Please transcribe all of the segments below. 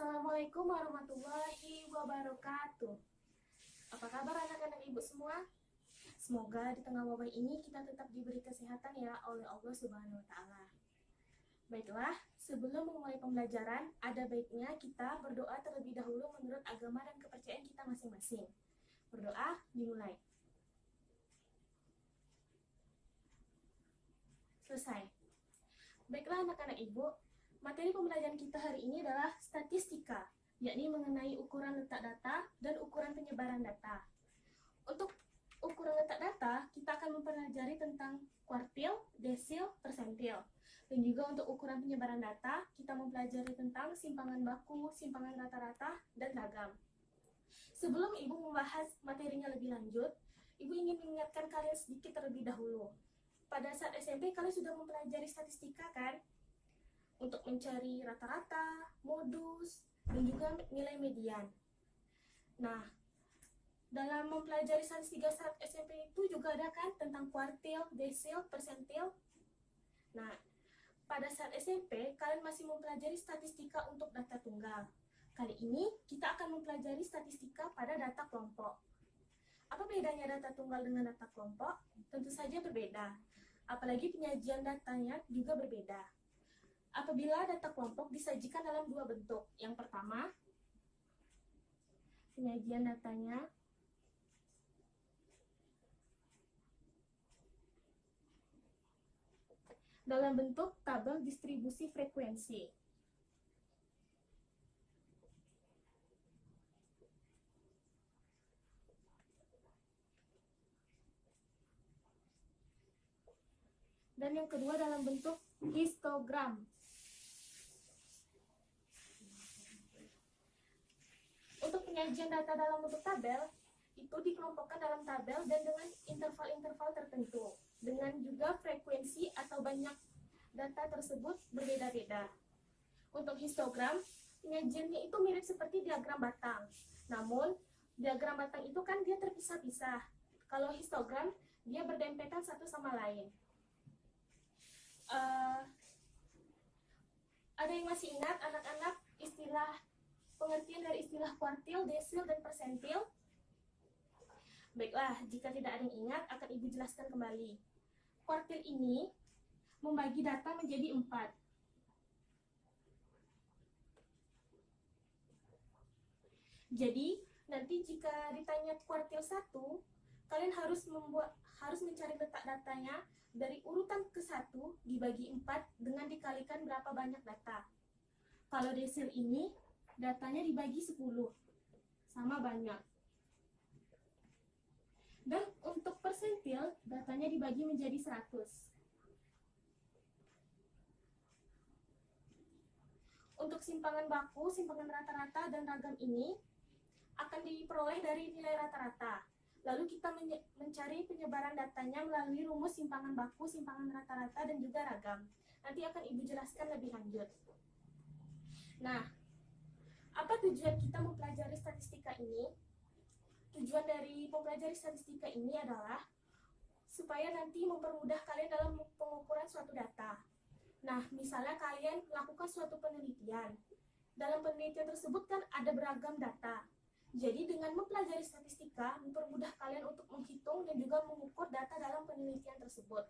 Assalamualaikum warahmatullahi wabarakatuh. Apa kabar anak-anak ibu semua? Semoga di tengah wabah ini kita tetap diberi kesehatan ya oleh Allah Subhanahu wa Ta'ala. Baiklah, sebelum memulai pembelajaran, ada baiknya kita berdoa terlebih dahulu menurut agama dan kepercayaan kita masing-masing. Berdoa, dimulai. Selesai. Baiklah anak-anak ibu, materi pembelajaran kita hari ini adalah statistika, yakni mengenai ukuran letak data dan ukuran penyebaran data. Untuk ukuran letak data, kita akan mempelajari tentang kuartil, desil, persentil. Dan juga untuk ukuran penyebaran data, kita mempelajari tentang simpangan baku, simpangan rata-rata, dan ragam. Sebelum Ibu membahas materinya lebih lanjut, Ibu ingin mengingatkan kalian sedikit terlebih dahulu. Pada saat SMP, kalian sudah mempelajari statistika kan? Untuk mencari rata-rata, modus, dan juga nilai median. Nah, dalam mempelajari statistika saat SMP itu juga ada kan tentang kuartil, desil, persentil. Nah, pada saat SMP, kalian masih mempelajari statistika untuk data tunggal. Kali ini, kita akan mempelajari statistika pada data kelompok. Apa bedanya data tunggal dengan data kelompok? Tentu saja berbeda. Apalagi penyajian datanya juga berbeda. Apabila data kelompok disajikan dalam dua bentuk. Yang pertama, penyajian datanya dalam bentuk tabel distribusi frekuensi. Dan yang kedua dalam bentuk histogram. Untuk penyajian data dalam bentuk tabel, itu dikelompokkan dalam tabel dan dengan interval-interval tertentu. Dengan juga frekuensi atau banyak data tersebut berbeda-beda. Untuk histogram, penyajiannya itu mirip seperti diagram batang. Namun, diagram batang itu kan dia terpisah-pisah. Kalau histogram, dia berdempetan satu sama lain. Ada yang masih ingat anak-anak pengertian dari istilah kuartil, desil, dan persentil? Baiklah, jika tidak ada yang ingat, akan Ibu jelaskan kembali. Kuartil ini membagi data menjadi 4. Jadi, nanti jika ditanya kuartil 1, kalian harus mencari letak datanya dari urutan ke-1 dibagi 4 dengan dikalikan berapa banyak data. Kalau desil ini, datanya dibagi 10, sama banyak. Dan untuk persentil, datanya dibagi menjadi 100. Untuk simpangan baku, simpangan rata-rata, dan ragam ini akan diperoleh dari nilai rata-rata. Lalu kita mencari penyebaran datanya melalui rumus simpangan baku, simpangan rata-rata, dan juga ragam. Nanti akan Ibu jelaskan lebih lanjut. Nah, apa tujuan kita mempelajari statistika ini? Tujuan dari mempelajari statistika ini adalah supaya nanti mempermudah kalian dalam pengukuran suatu data. Nah, misalnya kalian melakukan suatu penelitian. Dalam penelitian tersebut kan ada beragam data. Jadi dengan mempelajari statistika, mempermudah kalian untuk menghitung dan juga mengukur data dalam penelitian tersebut.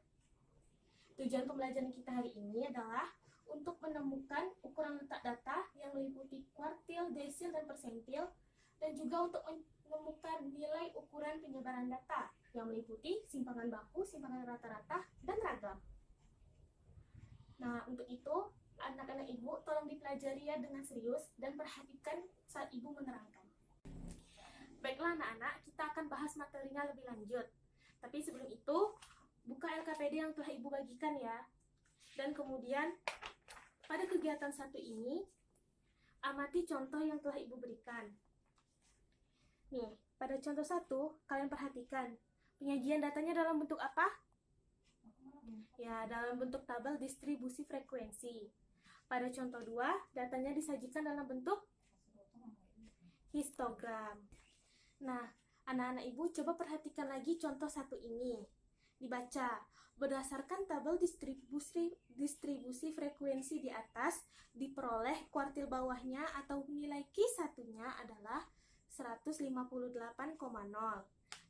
Tujuan pembelajaran kita hari ini adalah untuk menemukan ukuran letak data yang meliputi kuartil, desil, dan persentil, dan juga untuk menemukan nilai ukuran penyebaran data yang meliputi simpangan baku, simpangan rata-rata, dan ragam. Nah, untuk itu, anak-anak Ibu tolong dipelajari ya dengan serius dan perhatikan saat Ibu menerangkan. Baiklah anak-anak, kita akan bahas materinya lebih lanjut. Tapi sebelum itu, buka LKPD yang telah Ibu bagikan ya. Dan kemudian, pada kegiatan 1 ini, amati contoh yang telah Ibu berikan. Nih, pada contoh 1, kalian perhatikan. Penyajian datanya dalam bentuk apa? Ya, dalam bentuk tabel distribusi frekuensi. Pada contoh 2, datanya disajikan dalam bentuk histogram. Nah, anak-anak Ibu coba perhatikan lagi contoh 1 ini. Dibaca. Berdasarkan tabel distribusi frekuensi di atas, diperoleh kuartil bawahnya atau nilai Q1-nya adalah 158,0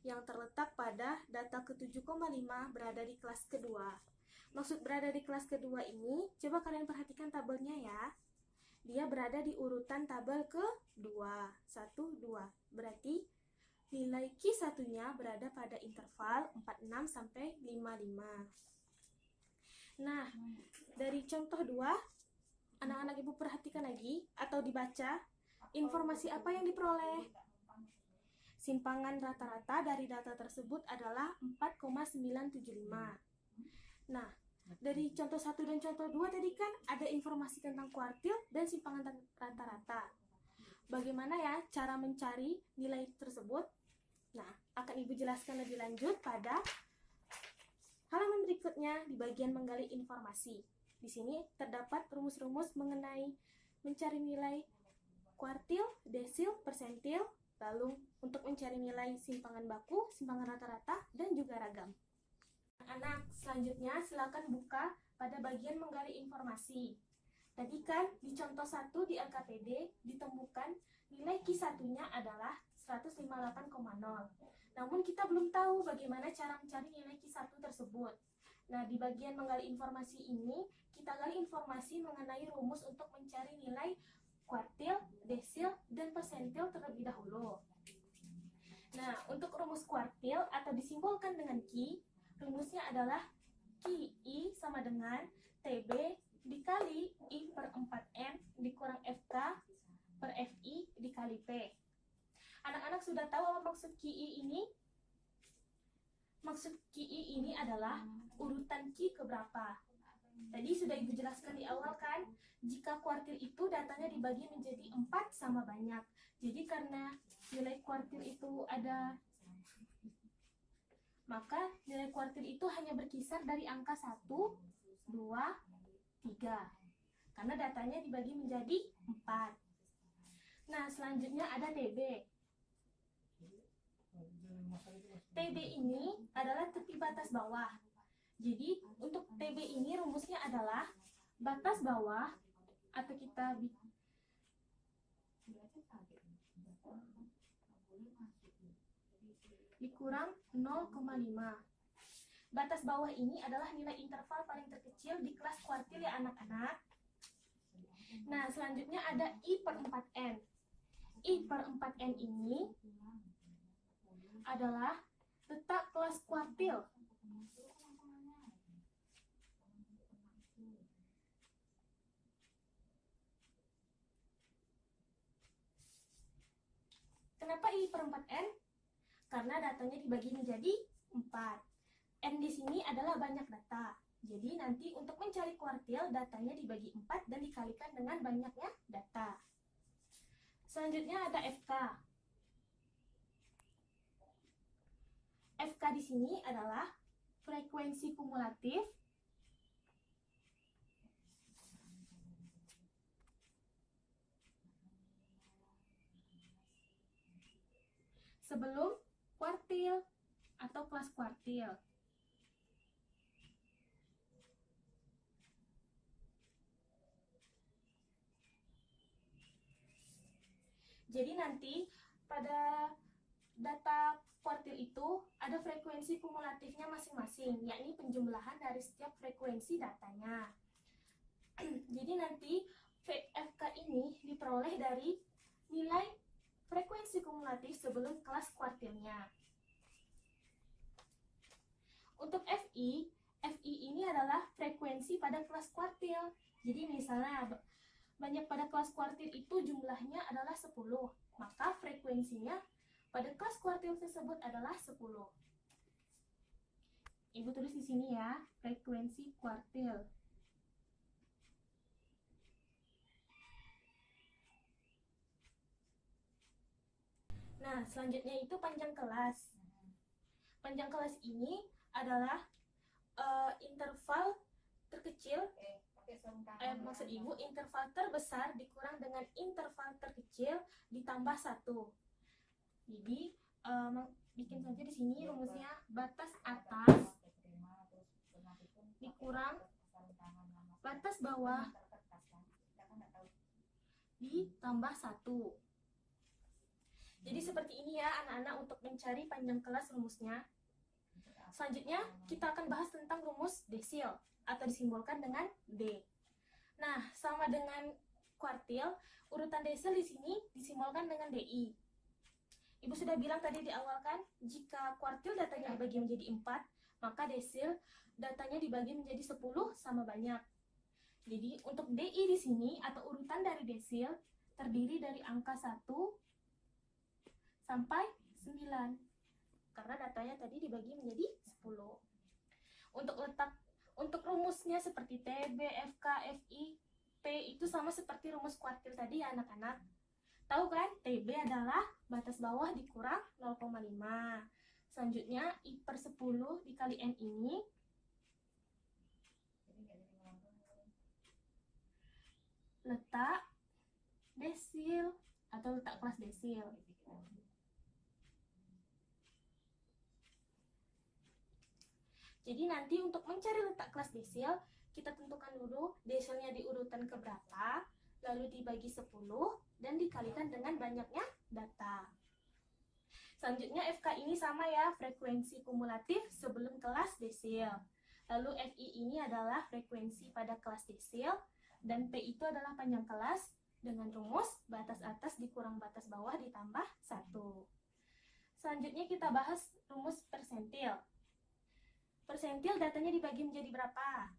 yang terletak pada data ke-7,5 berada di kelas kedua. Maksud berada di kelas kedua ini, coba kalian perhatikan tabelnya ya. Dia berada di urutan tabel ke-2, 1, 2. Berarti nilai Q1-nya berada pada interval 46 sampai 55. Nah, dari contoh 2, anak-anak ibu perhatikan lagi atau dibaca, informasi apa yang diperoleh? Simpangan rata-rata dari data tersebut adalah 4,975. Nah, dari contoh 1 dan contoh 2 tadi kan ada informasi tentang kuartil dan simpangan rata-rata. Bagaimana ya cara mencari nilai tersebut? Nah, akan Ibu jelaskan lebih lanjut pada halaman berikutnya di bagian menggali informasi. Di sini terdapat rumus-rumus mengenai mencari nilai kuartil, desil, persentil, lalu untuk mencari nilai simpangan baku, simpangan rata-rata, dan juga ragam. Anak, selanjutnya silakan buka pada bagian menggali informasi. Tadi kan di contoh 1 di LKPD ditemukan nilai Q1-nya adalah 158,0. Namun kita belum tahu bagaimana cara mencari nilai Q1 tersebut. Nah, di bagian menggali informasi ini, kita gali informasi mengenai rumus untuk mencari nilai kuartil, desil, dan persentil terlebih dahulu. Nah, untuk rumus kuartil atau disimbolkan dengan Q, rumusnya adalah QI sama dengan TB dikali I per 4N dikurang FK per FI dikali P. Anak-anak sudah tahu apa maksud QI ini? Maksud QI ini adalah urutan Q keberapa. Tadi sudah Ibu jelaskan di awal kan, jika kuartil itu datanya dibagi menjadi 4 sama banyak. Jadi karena nilai kuartil itu ada, maka nilai kuartil itu hanya berkisar dari angka 1, 2, 3. Karena datanya dibagi menjadi 4. Nah, selanjutnya ada TB. TB ini adalah tepi batas bawah. Jadi, untuk TB ini rumusnya adalah batas bawah atau kita dikurang 0,5. Batas bawah ini adalah nilai interval paling terkecil di kelas kuartil ya anak-anak. Nah, selanjutnya ada I per 4N. I per 4N ini adalah letak kelas kuartil. Kenapa I per 4N? Karena datanya dibagi menjadi 4. N di sini adalah banyak data. Jadi nanti untuk mencari kuartil, datanya dibagi 4 dan dikalikan dengan banyaknya data. Selanjutnya ada FK. FK di sini adalah frekuensi kumulatif sebelum kuartil atau kelas kuartil. Jadi nanti pada data kuartil itu ada frekuensi kumulatifnya masing-masing, yakni penjumlahan dari setiap frekuensi datanya. Jadi nanti FK ini diperoleh dari nilai frekuensi kumulatif sebelum kelas kuartilnya. Untuk FI ini adalah frekuensi pada kelas kuartil. Jadi misalnya banyak pada kelas kuartil itu jumlahnya adalah 10, maka frekuensinya pada kelas kuartil tersebut adalah 10. Ibu tulis di sini ya, frekuensi kuartil. Nah, selanjutnya itu panjang kelas. Panjang kelas ini adalah interval terkecil, maksud Ibu interval terbesar dikurang dengan interval terkecil ditambah 1. Jadi bikin saja di sini rumusnya batas atas dikurang batas bawah ditambah 1. Jadi seperti ini ya anak-anak untuk mencari panjang kelas rumusnya. Selanjutnya kita akan bahas tentang rumus desil atau disimbolkan dengan D. Nah, sama dengan kuartil, urutan desil di sini disimbolkan dengan DI. Ibu sudah bilang tadi di awal kan, jika kuartil datanya dibagi menjadi 4, maka desil datanya dibagi menjadi 10 sama banyak. Jadi untuk DI di sini atau urutan dari desil terdiri dari angka 1 sampai 9. Karena datanya tadi dibagi menjadi 10. Untuk rumusnya seperti TB, FK, FI, P itu sama seperti rumus kuartil tadi ya anak-anak. Tahu kan? TB adalah batas bawah dikurang 0,5. Selanjutnya I per 10 dikali N ini letak desil atau letak kelas desil. Jadi nanti untuk mencari letak kelas desil, kita tentukan dulu desilnya di urutan keberapa, lalu dibagi 10, dan dikalikan dengan banyaknya data. Selanjutnya FK ini sama ya, frekuensi kumulatif sebelum kelas desil. Lalu FI ini adalah frekuensi pada kelas desil, dan P itu adalah panjang kelas dengan rumus batas atas dikurang batas bawah ditambah 1. Selanjutnya kita bahas rumus persentil. Persentil datanya dibagi menjadi berapa?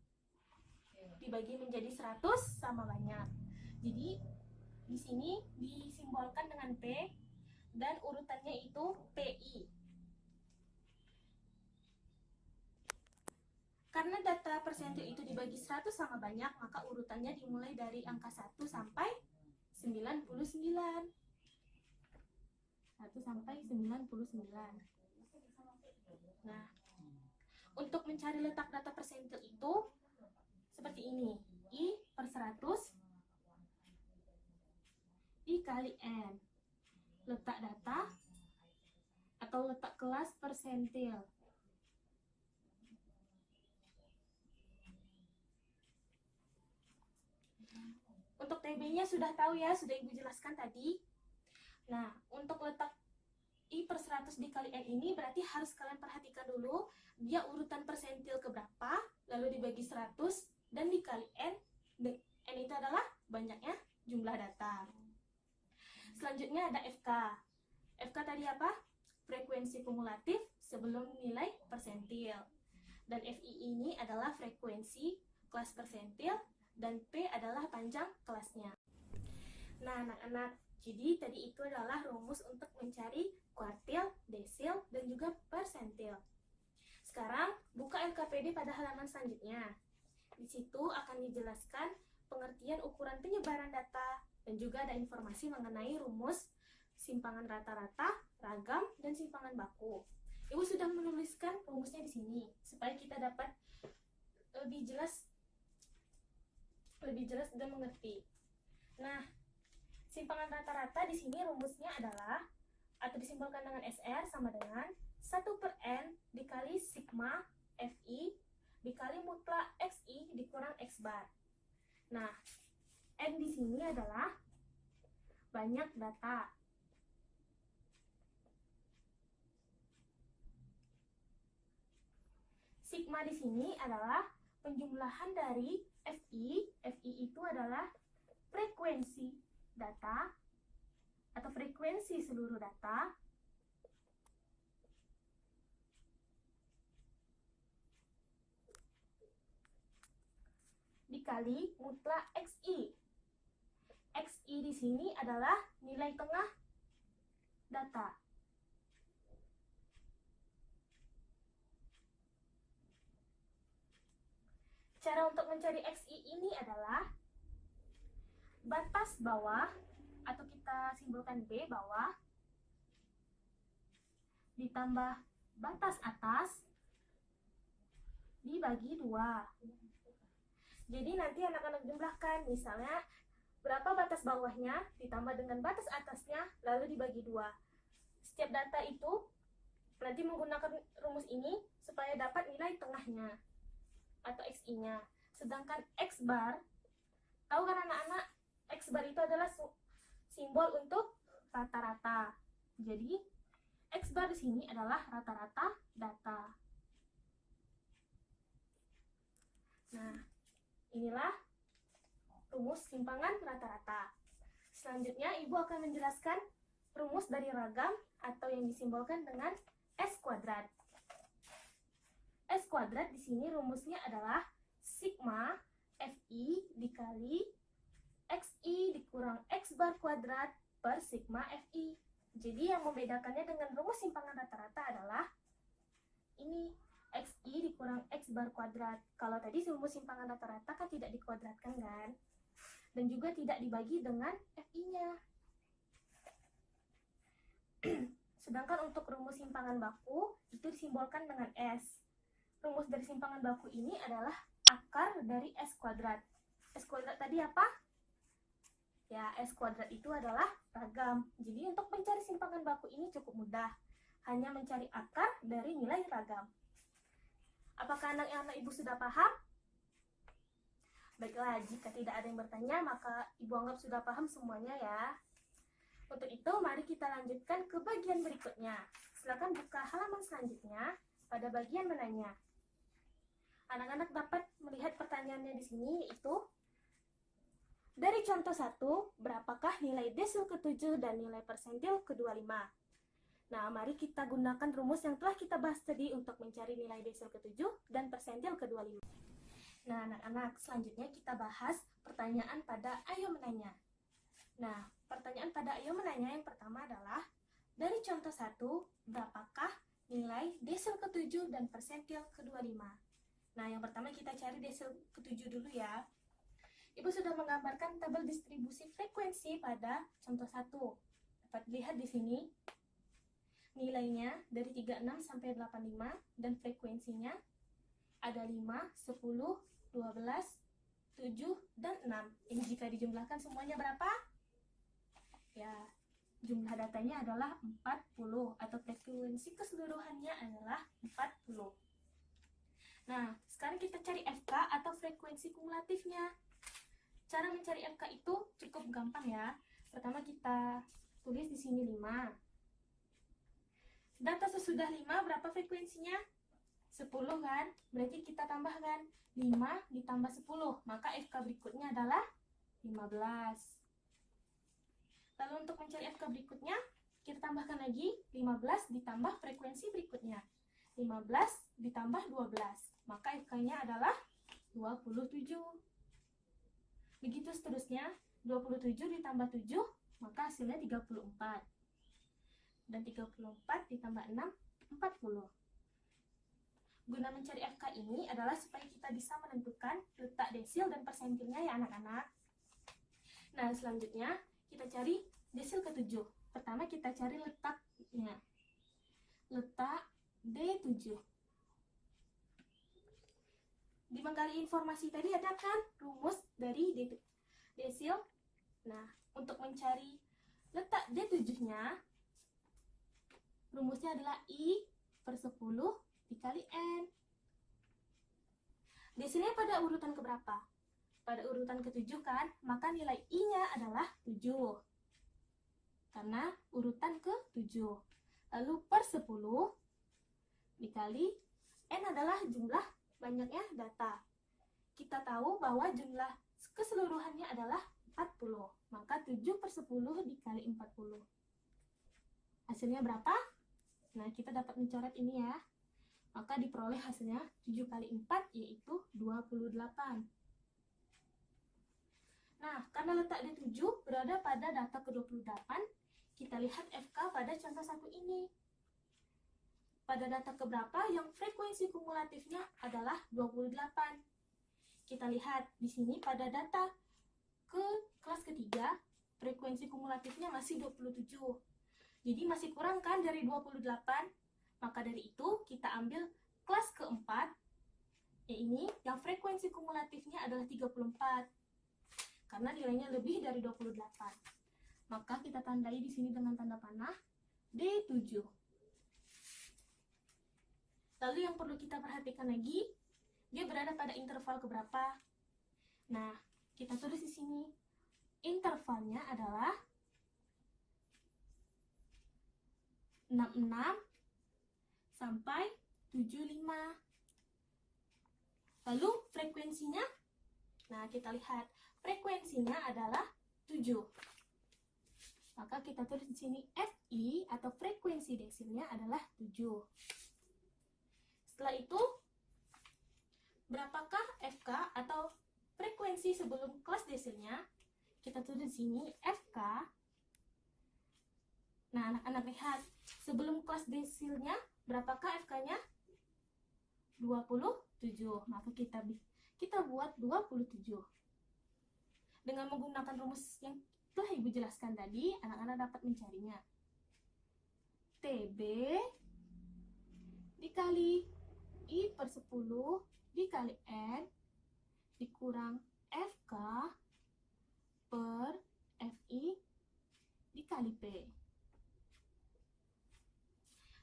Dibagi menjadi 100 sama banyak. Jadi di sini disimbolkan dengan P dan urutannya itu PI. Karena data persentil itu dibagi 100 sama banyak, maka urutannya dimulai dari angka 1 sampai 99. 1 sampai 99. Nah, untuk mencari letak data persentil itu seperti ini. I per 100 dikali N. Letak data atau letak kelas persentil. Untuk TB-nya sudah tahu ya, sudah Ibu jelaskan tadi. Nah, untuk letak I per 100 dikali N ini berarti harus kalian perhatikan dulu dia urutan persentil keberapa, lalu dibagi 100 dan dikali N. N itu adalah banyaknya jumlah data. Selanjutnya ada FK. FK tadi apa? Frekuensi kumulatif sebelum nilai persentil. Dan FI ini adalah frekuensi kelas persentil dan P adalah panjang kelasnya. Nah, anak-anak, jadi tadi itu adalah rumus untuk mencari kuartil, desil, dan juga persentil. Sekarang buka LKPD pada halaman selanjutnya. Di situ akan dijelaskan pengertian ukuran penyebaran data dan juga ada informasi mengenai rumus simpangan rata-rata, ragam, dan simpangan baku. Ibu sudah menuliskan rumusnya di sini supaya kita dapat lebih jelas dan mengerti. Nah, simpangan rata-rata di sini rumusnya adalah atau disimbolkan dengan SR sama dengan 1 per N dikali sigma FI dikali mutlak XI dikurang X bar. Nah, N di sini adalah banyak data. Sigma di sini adalah penjumlahan dari FI. FI itu adalah frekuensi data atau frekuensi seluruh data dikali mutlak XI. XI di sini adalah nilai tengah data. Cara untuk mencari XI ini adalah batas bawah atau kita simbolkan B bawah ditambah batas atas dibagi 2. Jadi nanti anak-anak jumlahkan, misalnya berapa batas bawahnya ditambah dengan batas atasnya lalu dibagi 2. Setiap data itu nanti menggunakan rumus ini supaya dapat nilai tengahnya. atau XI-nya. Sedangkan X bar, tahu kan anak-anak, X bar itu adalah simbol untuk rata-rata. Jadi X bar di sini adalah rata-rata data. Nah, inilah rumus simpangan rata-rata. Selanjutnya, Ibu akan menjelaskan rumus dari ragam atau yang disimbolkan dengan S kuadrat. S kuadrat di sini rumusnya adalah sigma Fi dikali Xi dikurang X bar kuadrat per sigma Fi. Jadi yang membedakannya dengan rumus simpangan rata-rata adalah ini, Xi dikurang X bar kuadrat. Kalau tadi rumus simpangan rata-rata kan tidak dikuadratkan kan? Dan juga tidak dibagi dengan Fi-nya. Sedangkan untuk rumus simpangan baku itu disimbolkan dengan S. Rumus dari simpangan baku ini adalah akar dari S kuadrat. S kuadrat tadi apa? Ya, S kuadrat itu adalah ragam. Jadi untuk mencari simpangan baku ini cukup mudah. Hanya mencari akar dari nilai ragam. Apakah anak-anak Ibu sudah paham? Baiklah, jika tidak ada yang bertanya, maka Ibu anggap sudah paham semuanya ya. Untuk itu, mari kita lanjutkan ke bagian berikutnya. Silakan buka halaman selanjutnya pada bagian menanya. Anak-anak dapat melihat pertanyaannya di sini, yaitu dari contoh 1, berapakah nilai desil ke-7 dan nilai persentil ke-25? Nah, mari kita gunakan rumus yang telah kita bahas tadi untuk mencari nilai desil ke-7 dan persentil ke-25. Nah, anak-anak, selanjutnya kita bahas pertanyaan pada Ayo Menanya. Nah, pertanyaan pada Ayo Menanya yang pertama adalah, dari contoh 1, berapakah nilai desil ke-7 dan persentil ke-25? Nah, yang pertama kita cari desil ke-7 dulu ya. Ibu sudah menggambarkan tabel distribusi frekuensi pada contoh 1. Dapat dilihat di sini, nilainya dari 36 sampai 85 dan frekuensinya ada 5, 10, 12, 7, dan 6. Ini jika dijumlahkan semuanya berapa? Ya, jumlah datanya adalah 40 atau frekuensi keseluruhannya adalah 40. Nah, sekarang kita cari FK atau frekuensi kumulatifnya. Cara mencari FK itu cukup gampang ya. Pertama kita tulis di sini 5. Data sesudah 5 berapa frekuensinya? 10 kan? Berarti kita tambahkan 5 ditambah 10. Maka FK berikutnya adalah 15. Lalu untuk mencari FK berikutnya, kita tambahkan lagi 15 ditambah frekuensi berikutnya. 15 ditambah 12. Maka FK-nya adalah 27. Begitu seterusnya, 27 ditambah 7, maka hasilnya 34. Dan 34 ditambah 6, 40. Guna mencari FK ini adalah supaya kita bisa menentukan letak desil dan persentilnya ya anak-anak. Nah, selanjutnya kita cari desil ke-7. Pertama kita cari letaknya. Letak D7. Di menggali informasi tadi ada kan rumus dari desil. Nah, untuk mencari letak D7-nya, rumusnya adalah I per 10 dikali N. Desilnya pada urutan keberapa? Pada urutan ke-7 kan? Maka nilai I-nya adalah 7. Karena urutan ke-7. Lalu per 10 dikali N adalah jumlah banyaknya data. Kita tahu bahwa jumlah keseluruhannya adalah 40. Maka 7 per 10 dikali 40. Hasilnya berapa? Nah, kita dapat mencoret ini ya. Maka diperoleh hasilnya 7 kali 4 yaitu 28. Nah, karena letak D7 berada pada data ke-28, kita lihat FK pada contoh 1 ini. Pada data keberapa yang frekuensi kumulatifnya adalah 28. Kita lihat di sini pada data ke kelas ketiga, frekuensi kumulatifnya masih 27. Jadi masih kurang kan dari 28? Maka dari itu kita ambil kelas keempat, ini yang frekuensi kumulatifnya adalah 34. Karena nilainya lebih dari 28. Maka kita tandai di sini dengan tanda panah D7. Lalu yang perlu kita perhatikan lagi, dia berada pada interval keberapa. Nah, kita tulis di sini. Intervalnya adalah 66 sampai 75. Lalu frekuensinya, nah kita lihat frekuensinya adalah 7. Maka kita tulis di sini Fi atau frekuensi desilnya adalah 7. Setelah itu, berapakah Fk atau frekuensi sebelum kelas desilnya? Kita tulis di sini Fk. Nah, anak-anak lihat, sebelum kelas desilnya, berapakah Fk-nya? 27. Maka kita buat 27. Dengan menggunakan rumus yang telah Ibu jelaskan tadi, anak-anak dapat mencarinya. TB dikali I/10 dikali N dikurang Fk per Fi dikali P.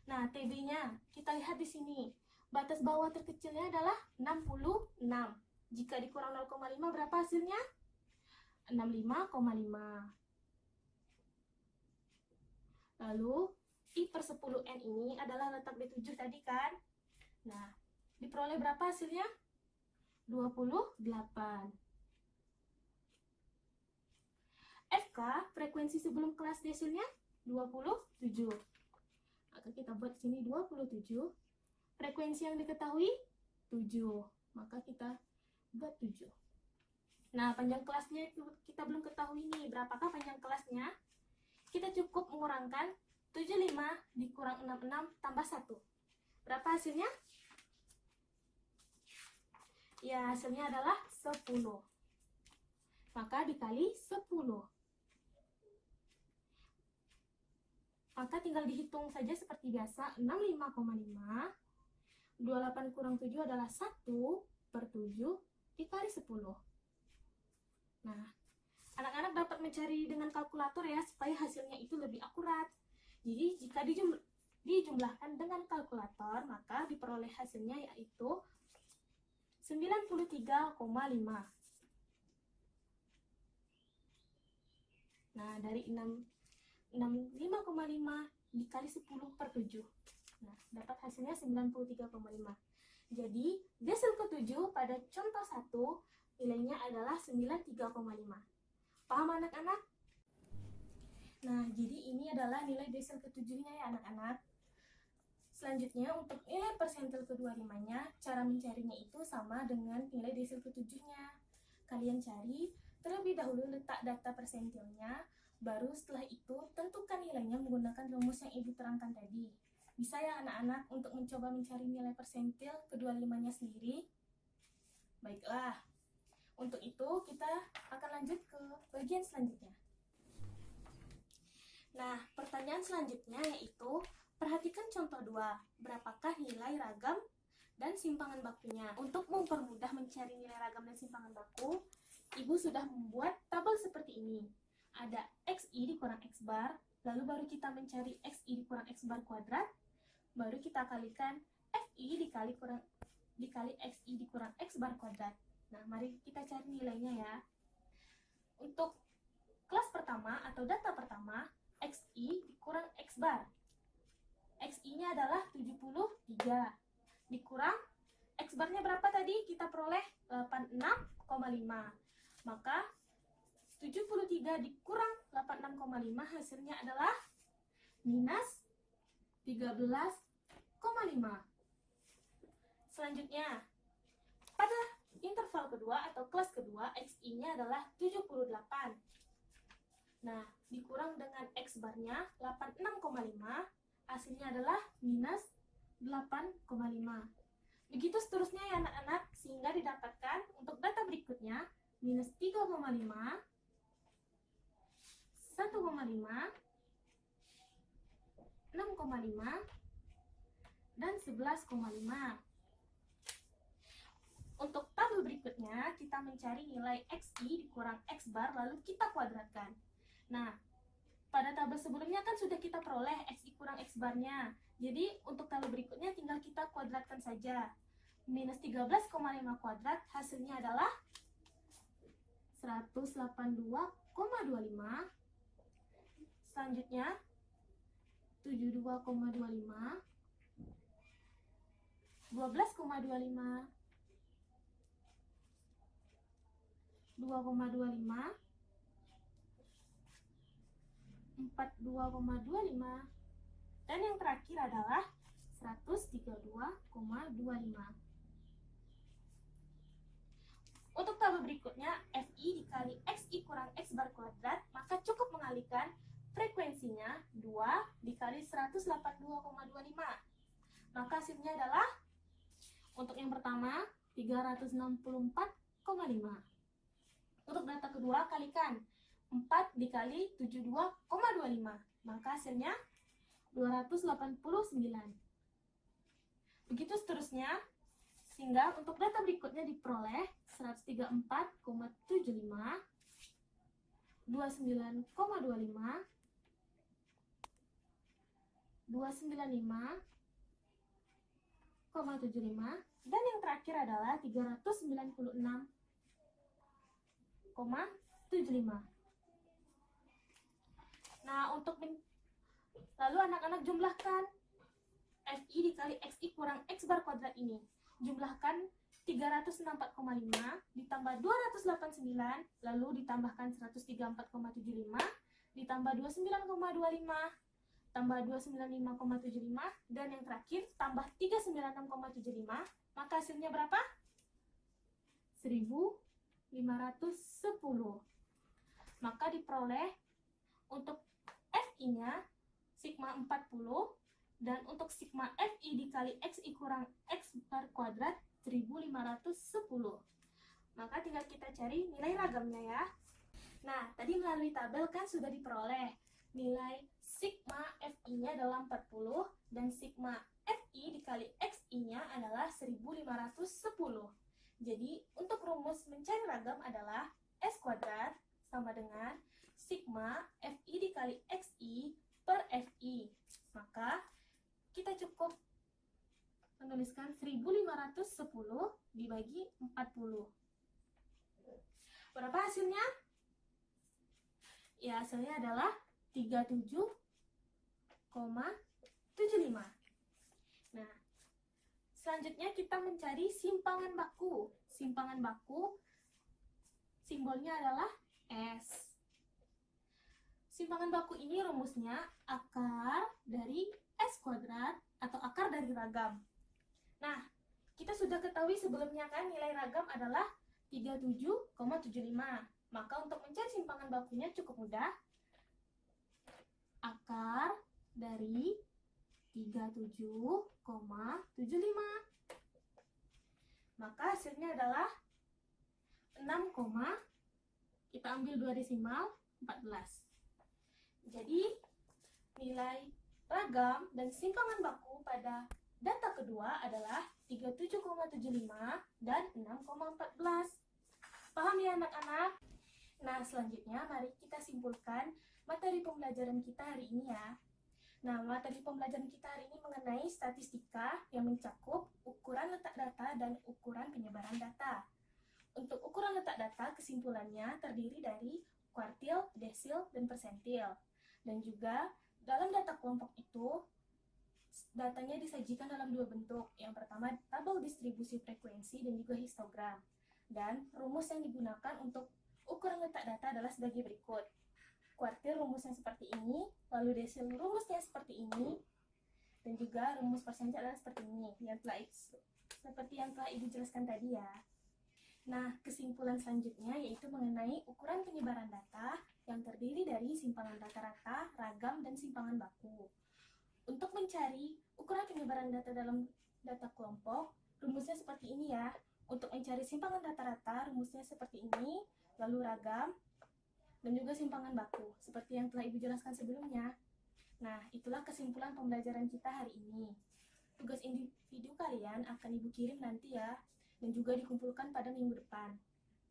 Nah, TB-nya kita lihat di sini. Batas bawah terkecilnya adalah 66. Jika dikurang 0,5 berapa hasilnya? 65,5. Lalu I/10N ini adalah letak D7 tadi kan? Nah, diperoleh berapa hasilnya? 28. Fk, frekuensi sebelum kelas desilnya 27. Maka kita buat sini 27. Frekuensi yang diketahui 7. Maka kita buat 7. Nah, panjang kelasnya kita belum ketahui nih. Berapakah panjang kelasnya? Kita cukup mengurangkan 75 dikurang 66 tambah 1. Berapa hasilnya? Ya, hasilnya adalah 10. Maka dikali 10. Maka tinggal dihitung saja seperti biasa. 65,5. 28 kurang 7 adalah 1/7 dikali 10. Nah, anak-anak dapat mencari dengan kalkulator ya, supaya hasilnya itu lebih akurat. Jadi, jika dijumlahkan dengan kalkulator, maka diperoleh hasilnya yaitu 93,5. Nah, dari 65,5 dikali 10/7. Nah, dapat hasilnya 93,5. Jadi, desil ke-7 pada contoh 1 nilainya adalah 93,5. Paham anak-anak? Nah, jadi ini adalah nilai desil ke-7-nya ya anak-anak. Selanjutnya, untuk nilai persentil ke-25-nya, cara mencarinya itu sama dengan nilai desil ke-7-nya. Kalian cari terlebih dahulu letak data persentilnya, baru setelah itu tentukan nilainya menggunakan rumus yang Ibu terangkan tadi. Bisa ya anak-anak untuk mencoba mencari nilai persentil ke-25-nya sendiri? Baiklah, untuk itu kita akan lanjut ke bagian selanjutnya. Nah, pertanyaan selanjutnya yaitu, perhatikan contoh 2. Berapakah nilai ragam dan simpangan bakunya? Untuk mempermudah mencari nilai ragam dan simpangan baku, Ibu sudah membuat tabel seperti ini. Ada XI dikurang X bar, lalu baru kita mencari XI dikurang X bar kuadrat, baru kita kalikan FI dikali XI dikurang X bar kuadrat. Nah, mari kita cari nilainya ya. Untuk kelas pertama atau data pertama, XI dikurang X bar. XI-nya adalah 73. Dikurang X barnya berapa tadi? Kita peroleh 86,5. Maka 73 dikurang 86,5 hasilnya adalah minus 13,5. Selanjutnya, pada interval kedua atau kelas kedua, XI-nya adalah 78. Nah, dikurang dengan X barnya 86,5, hasilnya adalah minus 8,5. Begitu seterusnya ya anak-anak, sehingga didapatkan untuk data berikutnya minus 3,5, 1,5, 6,5, dan 11,5. Untuk tabel berikutnya, kita mencari nilai XI dikurang X bar, lalu kita kuadratkan. Nah, pada tabel sebelumnya kan sudah kita peroleh XI kurang X barnya. Jadi, untuk tabel berikutnya tinggal kita kuadratkan saja. minus 13,5 kuadrat hasilnya adalah 182,25. Selanjutnya 72,25, 12,25, 2,25, 42,25, dan yang terakhir adalah 132,25. Untuk tabel berikutnya, FI dikali XI kurang X bar kuadrat, maka cukup mengalihkan frekuensinya 2 dikali 182,25. Maka hasilnya adalah, untuk yang pertama, 364,5. Untuk data kedua, kalikan 4 dikali 72,25. Maka hasilnya 289. Begitu seterusnya, sehingga untuk data berikutnya diperoleh 134,75, 29,25, 295,75, dan yang terakhir adalah 396,75. Nah, lalu anak-anak jumlahkan FI dikali XI kurang X bar kuadrat ini. Jumlahkan 364,5 ditambah 289, lalu ditambahkan 134,75, ditambah 29,25, tambah 295,75, dan yang terakhir tambah 396,75. Maka hasilnya berapa? 1510. Maka diperoleh untuk FI-nya sigma 40, dan untuk sigma FI dikali XI kurang X bar kuadrat 1510. Maka tinggal kita cari nilai ragamnya ya. Nah, tadi melalui tabel kan sudah diperoleh nilai sigma FI-nya adalah 40 dan sigma FI dikali XI-nya adalah 1510. Jadi, untuk rumus mencari ragam adalah S kuadrat sama dengan sigma FI dikali XI per FI. Maka kita cukup menuliskan 1510 dibagi 40. Berapa hasilnya? Ya, hasilnya adalah 37,75. Nah, selanjutnya kita mencari simpangan baku. Simpangan baku simbolnya adalah S. Simpangan baku ini rumusnya akar dari S kuadrat atau akar dari ragam. Nah, kita sudah ketahui sebelumnya kan nilai ragam adalah 37,75. Maka untuk mencari simpangan bakunya cukup mudah. Akar dari 37,75. Maka hasilnya adalah 6, kita ambil 2 desimal, 14. Jadi, nilai ragam dan simpangan baku pada data kedua adalah 37,75 dan 6,14. Paham ya anak-anak? Nah, selanjutnya mari kita simpulkan materi pembelajaran kita hari ini ya. Nah, materi pembelajaran kita hari ini mengenai statistika yang mencakup ukuran letak data dan ukuran penyebaran data. Untuk ukuran letak data, kesimpulannya terdiri dari kuartil, desil, dan persentil. Dan juga dalam data kelompok itu, datanya disajikan dalam dua bentuk. Yang pertama, tabel distribusi frekuensi dan juga histogram. Dan rumus yang digunakan untuk ukuran letak data adalah sebagai berikut. Kuartil rumusnya seperti ini, lalu desil rumusnya seperti ini, dan juga rumus persentil adalah seperti ini, seperti yang telah Ibu jelaskan tadi ya. Nah, kesimpulan selanjutnya yaitu mengenai ukuran penyebaran data yang terdiri dari simpangan rata-rata, ragam, dan simpangan baku. Untuk mencari ukuran penyebaran data dalam data kelompok, rumusnya seperti ini ya. Untuk mencari simpangan rata-rata, rumusnya seperti ini, lalu ragam, dan juga simpangan baku, seperti yang telah Ibu jelaskan sebelumnya. Nah, itulah kesimpulan pembelajaran kita hari ini. Tugas individu kalian akan Ibu kirim nanti ya, dan juga dikumpulkan pada minggu depan.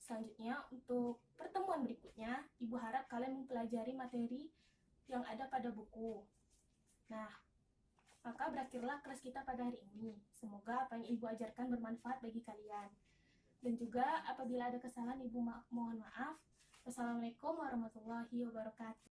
Selanjutnya, untuk pertemuan berikutnya, Ibu harap kalian mempelajari materi yang ada pada buku. Nah, Maka berakhirlah kelas kita pada hari ini. Semoga apa yang Ibu ajarkan bermanfaat bagi kalian. Dan juga apabila ada kesalahan Ibu mohon maaf. Wassalamualaikum warahmatullahi wabarakatuh.